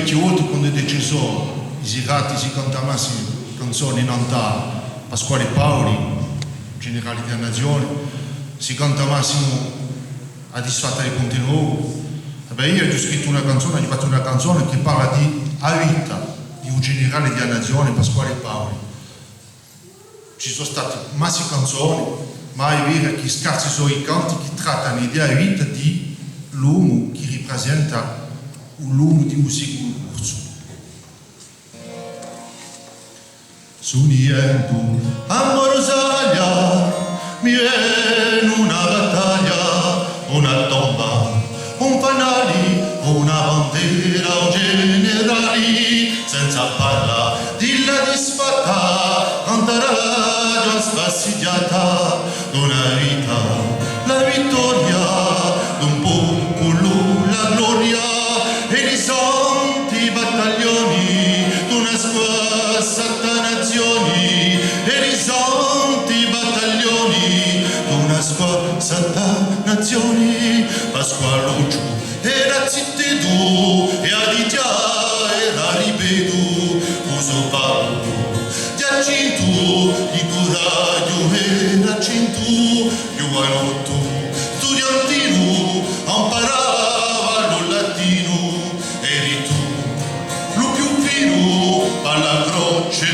avete avuto quando è deciso i ragazzi si cantamassi canzoni nantali, Pasquale Paoli, generale della nazione, si cantamassimo a disfatta di Ponte Nuovo. Io ho scritto una canzone, ho fatto una canzone che parla di a vita di un generale della nazione, Pasquale Paoli. Ci sono state massi canzoni, ma è vero che scarsi sono i canti che trattano di a vita di l'uomo che rappresenta l'uomo di un secolo corso. Suniendo amorosaglia, mi viene una battaglia, una tomba, un fanali, una bandera, un generali, senza palla, dilla disfatta, canta radio sfastidiata, d'una vita, la vittoria, d'un popolo, la gloria, e i santi battaglioni, d'una squassata nazioni, e i santi battaglioni, d'una squassata nazioni, Pasqualuccio era zittedu e aditia era ripetu, uso palco, Giacinto, di coraggio era cintu, giovanotto, studiantino, imparava lo latino, eri tu, lo più fino, alla croce